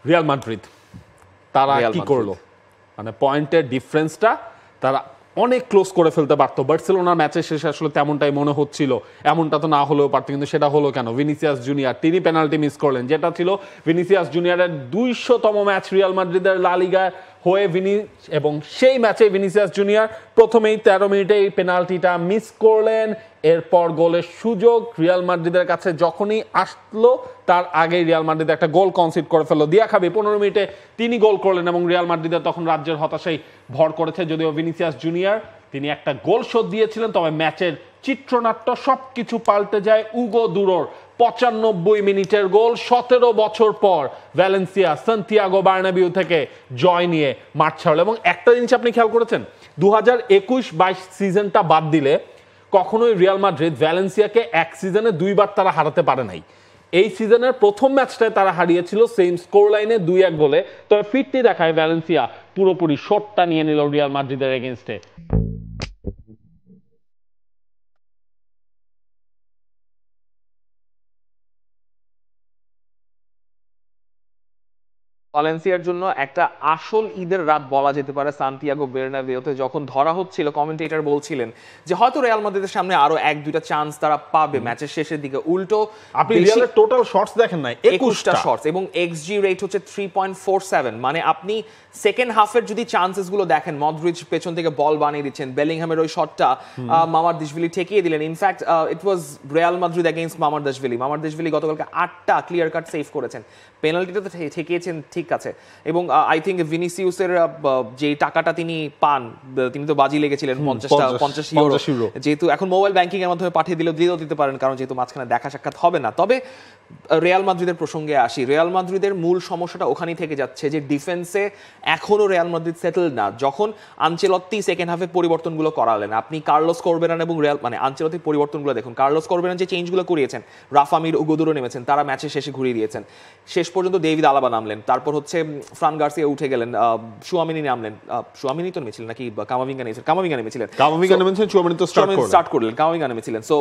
Real Madrid তারা কি করলো, মানে পয়েন্টের ডিফারেন্সটা তারা অনেক ক্লোজ করে ফেলতে পারতো। বার্সেলোনার ম্যাচের শেষে আসলে তেমনটাই মনে হচ্ছিল, এমনটা তো না হলেও পারতো, কিন্তু সেটা হলো কেন? ভিনিসিয়াস জুনিয়র তিনি পেনাল্টি মিস করলেন, যেটা ছিল ভিনিসিয়াস জুনিয়রের 200তম ম্যাচ রিয়াল মাদ্রিদের লা লিগায় হয়ে এবং সেই ম্যাচে ভিনিসিয়াস জুনিয়র প্রথমেই 13 মিনিটে এই পেনাল্টিটা মিস করলেন। এরপর গোলের সুযোগ রিয়াল মাদ্রিদের কাছে যখনই আসলো, তার আগেই রিয়াল মাদ্রিদ একটা গোল কনসিড করে ফেললো। দিয়াখাবি 15 মিনিটে তিনি গোল করলেন এবং রিয়াল মাদ্রিদের তখন রাজ্যের হতাশাই ভর করেছে। যদিও ভিনিসিয়াস জুনিয়র তিনি একটা গোল শোধ দিয়েছিলেন, তবে ম্যাচের চিত্রনাট্য সবকিছু পাল্টে যায়। উগো দুরোর 95 মিনিটের গোল, 17 বছর পর ভ্যালেন্সিয়া সান্তিয়াগো বার্নাবিউ থেকে জয় নিয়ে মাঠ ছাড়ল। এবং একটা জিনিস আপনি খেয়াল করেছেন, 2021-22 সিজনটা বাদ দিলে কখনোই রিয়াল মাদ্রিদ ভ্যালেন্সিয়াকে এক সিজনে 2 বার তারা হারাতে পারে নাই। এই সিজনের প্রথম ম্যাচটায় তারা হারিয়েছিল সেম স্কোর লাইনে 2-1 গোলে। তবে ফিরতি দেখায় ভ্যালেন্সিয়া পুরোপুরি শটটা নিয়ে নিল রিয়াল মাদ্রিদের এগেইনস্টে। ভ্যালেন্সিয়ার জন্য একটা আসল ঈদের রাত বলা যেতে পারে সান্তিয়াগো বের্নাবেউতে। যখন ধরা হচ্ছিল, কমেন্টেটর বলছিলেন যে হয়তো রিয়াল মাদ্রিদের সামনে আরো 1-2টা চান্স তারা পাবে ম্যাচের শেষের দিকে। উল্টো আপনি রিয়ালের টোটাল শটস দেখেন না, 21টা শটস এবং এক্সজি রেট হচ্ছে 3.47। মানে আপনি সেকেন্ড হাফের যদি চান্সেস গুলো দেখেন, মডরিচ পেছন থেকে বল বানিয়ে দিচ্ছেন, বেলিংহামের ওই শটটা মামারদাশভিলি ঠেকিয়ে দিলেন। In fact it was Real Madrid against Mamardashvili গতকালকে 8টা ক্লিয়ার কাট সেভ করেছেন, পেনাল্টিটা তো ঠেকিয়েছেন, ঠিক আছে। এবং আই থিঙ্ক ভিনিসিউসের যে টাকাটা তিনি পান, তিনি তো বাজি লেগেছিলেন 50 ইউরো, যেহেতু এখন মোবাইল ব্যাংকিং এর মাধ্যমে পাঠিয়ে দিলেও দিতে পারেন, কারণ যেহেতু মাঝখানে দেখা সাক্ষাৎ হবে না। তবে রিয়াল মাদ্রিদের প্রসঙ্গে আসি, রিয়াল মাদ্রিদের মূল সমস্যাটা ওখানেই থেকে যাচ্ছে যে ডিফেন্সে এখনো রিয়াল মাদ্রিদ সেটেল না। যখন আনচেলত্তি সেকেন্ড হাফে পরিবর্তনগুলো করালেন, আপনি কার্লোস করবেরান এবং রিয়াল মানে আনচেলত্তির পরিবর্তনগুলো দেখুন, কার্লোস করবেরান যে চেঞ্জগুলো করিয়েছেন, রাফা মির, উগো দুরো নেমেছেন, তারা ম্যাচের শেষে ঘুরিয়ে দিয়েছেন। শেষ পর্যন্ত ডেভিড আলাবা নামলেন, তারপর হচ্ছে ফ্রান গার্সিয়া উঠে গেলেন, শুয়ামিনি নামলেন, শুয়ামিনি তো নেমেছিলেন নাকি কামাভিঙ্গা নেমেছিলেন, স্টার্ট করলেন, কামাভিঙ্গা নেমেছিলেন। সো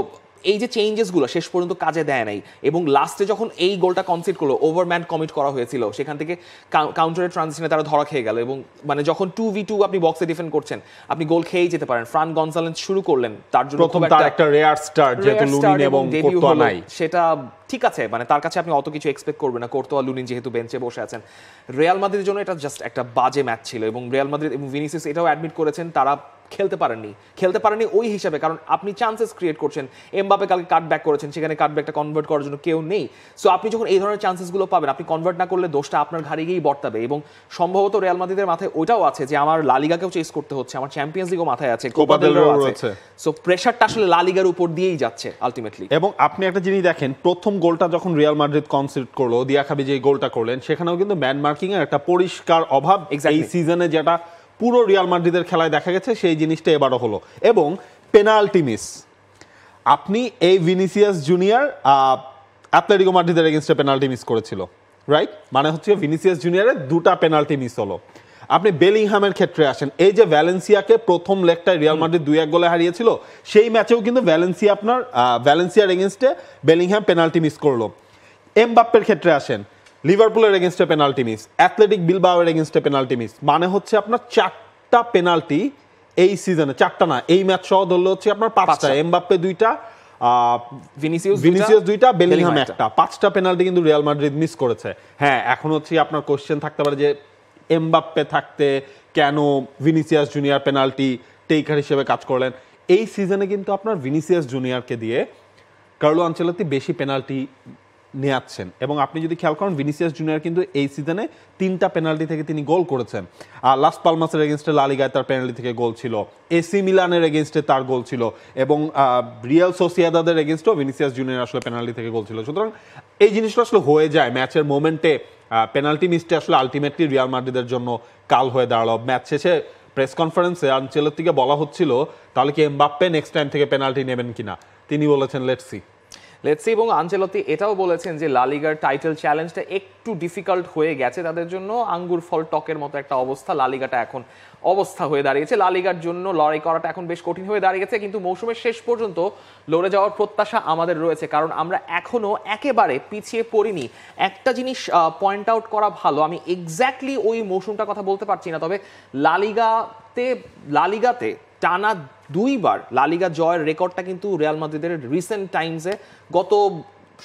এই যে চেঞ্জেসগুলো শেষ পর্যন্ত কাজে দেয় নাই, এবং লাস্টে যখন এই গোলটা কনসিড করলো, ওভারম্যান কমিট করা হয়েছিল, সেখান থেকে কাউন্টারের ট্রানজিশনে তারা ধরা খেয়ে গেল। এবং মানে যখন 2v2 আপনি বক্সে ডিফেন্ড করছেন, আপনি গোল খেয়েই যেতে পারেন। ফ্রান গনসালেস শুরু করলেন, তার জন্য প্রথম তার একটা রেয়ার স্টার্ট, যেহেতু লুনিন এবং কোর্তোয়া নাই, সেটা ঠিক আছে, মানে তার কাছে আপনি অত কিছু এক্সপেক্ট করবেন না, কোর্তোয়া লুনিন যেহেতু বেঞ্চে বসে আছেন। রিয়াল মাদ্রিদের জন্য এটা জাস্ট একটা বাজে ম্যাচ ছিল, এবং রিয়াল মাদ্রিদ এবং ভিনিসিয়াস এটাও অ্যাডমিট করেছেন, তারা খেলতে পারেননি ওই হিসাবে, কারণ আপনি চান্সেস ক্রিয়েট করছেন। এমবাপে কালকে কাটব্যাক করেছেন, সেখানে কাটব্যাকটা কনভার্ট করার জন্য কেউ নেই। সো আপনি যখন এই ধরনের চান্সেসগুলো পাবেন, আপনি কনভার্ট না করলে দোষটা আপনার ঘাড়ে গিয়েই বর্তাবে। এবং সম্ভবত রিয়াল মাদ্রিদের মাথায় ওটাও আছে যে আমার লা লিগাকেও চেস করতে হচ্ছে, আমার চ্যাম্পিয়ন্স লিগও মাথায় আছে, কোপা দেল রেও আছে। সো প্রেসারটা আসলে লা লিগার উপর দিয়েই যাচ্ছে আলটিমেটলি। এবং আপনি একটা জিনিস দেখেন, প্রথম গোলটা যখন রিয়াল মাদ্রিদ কনসিড করলো, দিয়াখাবি যে গোলটা করলেন, সেখানেও কিন্তু ম্যান মার্কিং এর একটা পরিষ্কার অভাব এই সিজনে, যেটা পুরো রিয়াল মাদ্রিদের খেলায় দেখা গেছে, সেই জিনিসটা এবারও হলো। এবং পেনাল্টি মিস, আপনি এই ভিনিসিয়াস জুনিয়র অ্যাটলেটিকো মাদ্রিদের এগেইনস্টে পেনাল্টি মিস করেছিল, রাইট? মানে হচ্ছে ভিনিসিয়াস জুনিয়রের 2টা পেনাল্টি মিস হলো। আপনি বেলিংহামের ক্ষেত্রে আসেন, এই যে ভ্যালেন্সিয়াকে প্রথম লেগটায় রিয়াল মাদ্রিদ 2-1 গোলে হারিয়েছিল, সেই ম্যাচেও কিন্তু ভ্যালেন্সিয়ার এগেইনস্টে বেলিংহাম পেনাল্টি মিস করলো। এমবাপ্পের ক্ষেত্রে আসেন, লিভারপুলের এগেইনস্টে পেনাল্টি মিস, অ্যাথলেটিক বিলবাওয়ের এগেইনস্টে পেনাল্টি মিস, মানে হচ্ছে আপনার 4টা পেনাল্টি এই সিজনে, 4টা না, এই ম্যাচ সহ ধরলে হচ্ছে আপনার 5টা। এমবাপ্পে 2টা, ভিনিসিয়াস 2টা, বেলিংহাম 1টা, 5টা পেনাল্টি কিন্তু রিয়াল মাদ্রিদ মিস করেছে। হ্যাঁ, এখন হচ্ছে আপনার কোশ্চেন থাকতে পারে যে এমবাপ্পে থাকতে কেন ভিনিসিয়াস জুনিয়র পেনাল্টি টেকার হিসেবে কাজ করলেন। এই সিজনে কিন্তু আপনার ভিনিসিয়াস জুনিয়রকে দিয়ে কার্লো আনচেলত্তি বেশি পেনাল্টি নেয়াচ্ছেন। এবং আপনি যদি খেয়াল করেন, ভিনিসিয়াস জুনিয়র কিন্তু এই সিজনে 3টা পেনাল্টি থেকে তিনি গোল করেছেন। লাস পালমাসের এগেইনস্টে লা লিগায় তার পেনাল্টি থেকে গোল ছিল, এসি মিলানের এগেইনস্টে তার গোল ছিল, এবং রিয়াল সোসিয়েদাদের এগেইনস্টেও ভিনিসিয়াস জুনিয়র আসলে পেনাল্টি থেকে গোল ছিল। সুতরাং এই জিনিসটা আসলে হয়ে যায় ম্যাচের মোমেন্টে। পেনাল্টি মিসটা আসলে আলটিমেটলি রিয়াল মাদ্রিদের জন্য কাল হয়ে দাঁড়ালো। ম্যাচ শেষে প্রেস কনফারেন্সে আনচেলত্তিকে বলা হচ্ছিল, তাহলে কি এমবাপ্পে নেক্সট টাইম থেকে পেনাল্টি নেবেন কিনা? তিনি বলেছেন, লেটস সি। Let's see. এবং আনচেলত্তি এটাও বলেছেন যে লা লিগার টাইটেল চ্যালেঞ্জটা একটু ডিফিকাল্ট হয়ে গেছে তাদের জন্য, আঙ্গুর ফল টকের মতো একটা অবস্থা লা লিগাটা এখন অবস্থা হয়ে দাঁড়িয়েছে। লা লিগার জন্য লড়াই করাটা এখন বেশ কঠিন হয়ে দাঁড়িয়েছে, কিন্তু মৌসুমের শেষ পর্যন্ত লড়ে যাওয়ার প্রত্যাশা আমাদের রয়েছে, কারণ আমরা এখনো একেবারে পিছিয়ে পড়িনি। একটা জিনিস পয়েন্ট আউট করা ভালো, আমি এক্স্যাক্টলি ওই মৌসুমটার কথা বলতে পারছি না, তবে লা লিগাতে টানা 2 বার লা লিগা জয়ের রেকর্ডটা কিন্তু রিয়াল মাদ্রিদের রিসেন্ট টাইমসে গত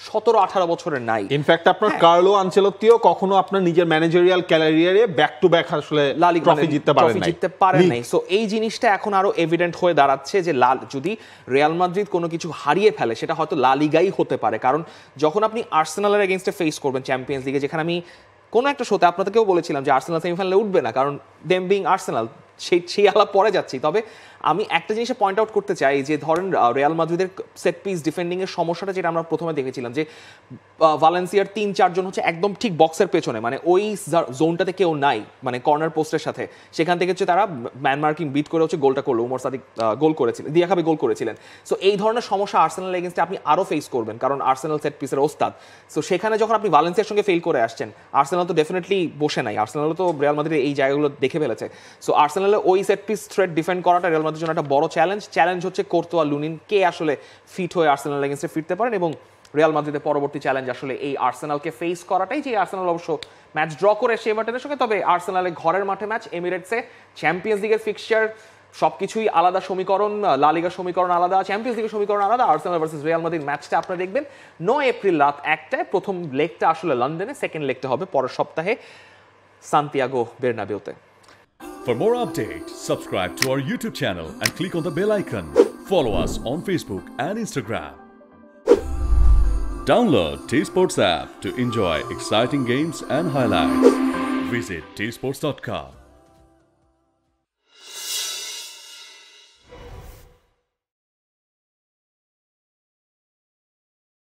17-18 বছরের নাই। ইনফ্যাক্ট আপনার কার্লো আনচেলত্তিও কখনো আপনার নিজের ম্যানেজারিয়াল ক্যারিয়ারে ব্যাক টু ব্যাক আসলে লা লিগা ট্রফি জিততে পারেন নাই। সো এই জিনিসটা এখন আরো এভিডেন্ট হয়ে দাঁড়াচ্ছে যে যদি রিয়াল মাদ্রিদ কোনো কিছু হারিয়ে ফেলে সেটা হয়তো লা লিগাই হতে পারে, কারণ যখন আপনি আর্সেনালের এগেইনস্টে ফেস করবেন চ্যাম্পিয়ন্স লিগে, যেখানে আমি কোনো একটা শোতে আপনাদেরকেও বলেছিলাম যে আর্সেনাল সেমিফাইনালে উঠবে না, কারণ দেম বিং আর্সেনাল, সেই আলাপ পরে যাচ্ছি। তবে আমি একটা জিনিসে পয়েন্ট আউট করতে চাই যে ধরেন রিয়াল মাদ্রিদের সেট পিস ডিফেন্ডিং এর সমস্যাটা যেটা আমরা প্রথমে দেখেছিলাম যে ভালেন্সিয়ার 3-4 জন হচ্ছে একদম ঠিক বক্সের পেছনে, মানে ওই জোনটাতে কেউ নাই, মানে কর্নার পোস্টের সাথে, সেখান থেকে হচ্ছে তারা ম্যান মার্কিং বিট করে হচ্ছে গোলটা করলো। উমর সাদিক গোল করেছিলেন, দিয়াখাবে গোল করেছিলেন। সো এই ধরনের সমস্যা আর্সেনাল এগেইনস্টে আপনি আরও ফেস করবেন, কারণ আর্সেনাল সেট পিসের ওস্তাদ। সো সেখানে যখন আপনি ভালেন্সিয়ার সঙ্গে ফেল করে আসছেন, আর্সেনাল তো ডেফিনেটলি বসে নাই, আর্সেনাল তো রিয়াল মাদ্রিদের এই জায়গাগুলো দেখে ফেলেছে। সো আর্সেনালে ওই সেট পিস থ্রেট ডিফেন্ড করাটা রিয়াল মাদ্রিদের জন্য একটা বড় চ্যালেঞ্জ হচ্ছে কোর্তোয়া, লুনিন কে আসলে ফিট হয়ে আর্সেনাল এগেইনস্টে ফিরতে পারেন, এবং রিয়াল মাদ্রিদের পরবর্তী চ্যালেঞ্জ আসলে এই আর্সেনালকে ফেস করাটাই, যে আর্সেনাল অবশ্য ম্যাচ ড্র করে এভারটনের সঙ্গে, তবে আর্সেনালের ঘরের মাঠে ম্যাচ এমিরেটসে, চ্যাম্পিয়ন্স লিগের ফিক্সচার, সবকিছুই আলাদা সমীকরণ, লা লিগার সমীকরণ আলাদা, চ্যাম্পিয়ন্স লিগের সমীকরণ আলাদা। আর্সেনাল ভার্সেস রিয়াল মাদ্রিদ ম্যাচটা আপনারা দেখবেন 9 এপ্রিল রাত 1টায়। প্রথম লেগটা আসলে লন্ডনে, সেকেন্ড লেগটা হবে পরের সপ্তাহে Santiago বেরনাবেউতে। For more updates, subscribe to our YouTube channel and click on the bell icon. Follow us on Facebook and Instagram. Download T-Sports app to enjoy exciting games and highlights. Visit tsports.com.